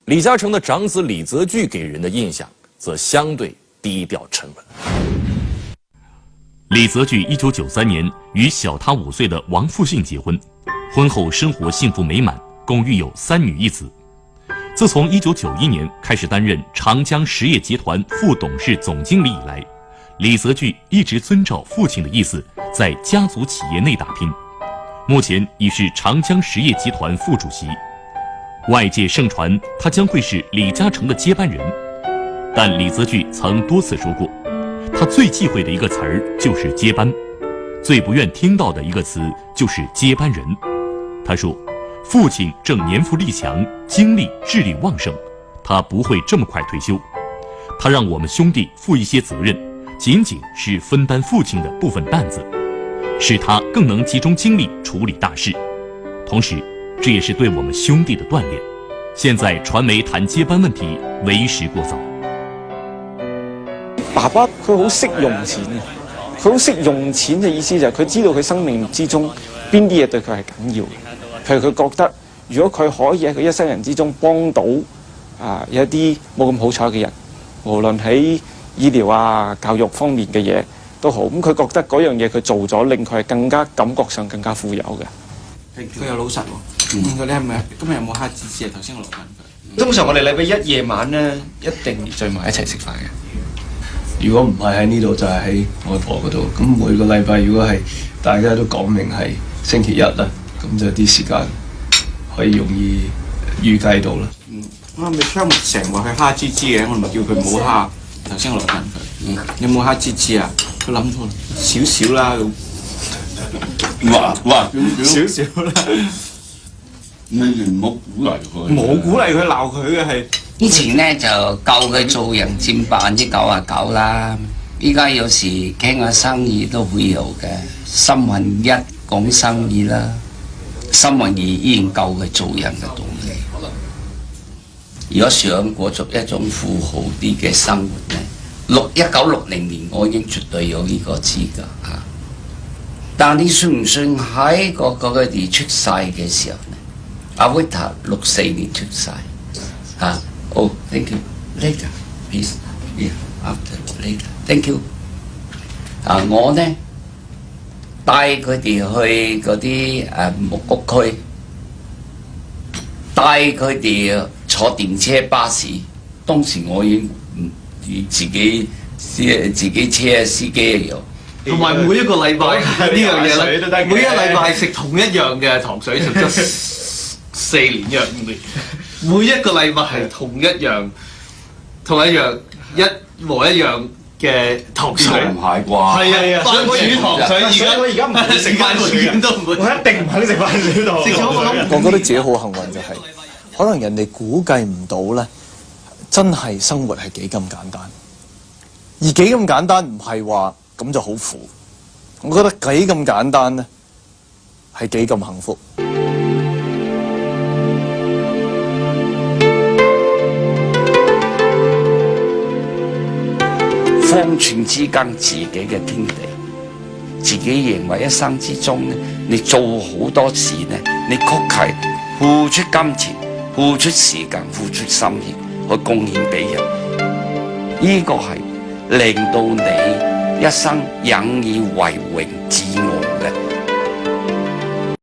李嘉诚的长子李泽钜给人的印象则相对低调沉稳。李泽钜1993年与小他5岁的王复兴结婚，婚后生活幸福美满，共育有3女1子。自从1991年开始担任长江实业集团副董事总经理以来，李泽钜一直遵照父亲的意思，在家族企业内打拼。目前已是长江实业集团副主席，外界盛传他将会是李嘉诚的接班人。但李泽钜曾多次说过，他最忌讳的一个词儿就是接班，最不愿听到的一个词就是接班人。他说，父亲正年富力强，精力智力旺盛，他不会这么快退休。他让我们兄弟负一些责任，仅仅是分担父亲的部分担子，使他更能集中精力处理大事。同时，这也是对我们兄弟的锻炼。现在传媒談接班問題為時過早。爸爸佢好識用錢嘅，佢好識用錢嘅意思就係佢知道佢生命之中邊啲嘢對佢係緊要嘅。譬如佢覺得，如果佢可以喺佢一生人之中幫到有一啲冇咁好彩嘅人，無論喺醫療啊、教育方面嘅嘢都好，咁佢覺得嗰樣嘢佢做咗，令佢係更加感覺上更加富有嘅。佢又老實喎，佢哋係咪今日有冇蝦子翅啊？頭先我落問佢。通常我哋禮拜一夜晚咧，一定聚埋一齊食飯嘅。如果唔係喺呢度，就係喺外婆嗰度。咁每個禮拜如果係大家都講明係星期一啦，咁就啲時間可以容易預計到啦。我咪成日話佢蝦芝芝嘅，我咪叫佢唔好蝦。頭先我落問佢，有冇蝦芝芝啊？佢諗咗少少啦咁。哇少少啦。你哋唔好鼓勵佢。冇鼓勵佢鬧佢嘅係。以前咧就教佢做人佔99%啦，依家有時傾下生意都會有嘅。三分一講生意啦，三分二依然教佢做人嘅道理。如果想過著一種富豪啲嘅生活咧，1960年我已經絕對有呢個資格嚇。但你信唔信喺佢哋出世嘅時候咧？阿維塔64年出世嚇。Oh, thank you. Later, please. Yeah, after later. Thank you. 我呢帶佢哋去嗰啲木屋區，帶佢哋坐電車巴士。當時我已經自己車司機有。同埋每一個禮拜呢樣嘢咧，每一個禮拜食同一樣嘅糖水，食咗4年約5年。每一個禮物係同一樣一模一樣嘅糖水，唔係啩？係啊，番薯糖水。我而家唔會食番薯都唔會，我一定唔肯食番薯糖。我覺得自己好幸運就係，可能人哋估計唔到咧，真係生活係幾咁簡單，而幾咁簡單唔係話咁就好苦。我覺得幾咁簡單咧，係幾咁幸福。方寸之間自己嘅天地，自己認為一生之中咧，你做好多事咧，你確係付出金錢、付出時間、付出心血去貢獻俾人，呢個係令到你一生引以為榮、自我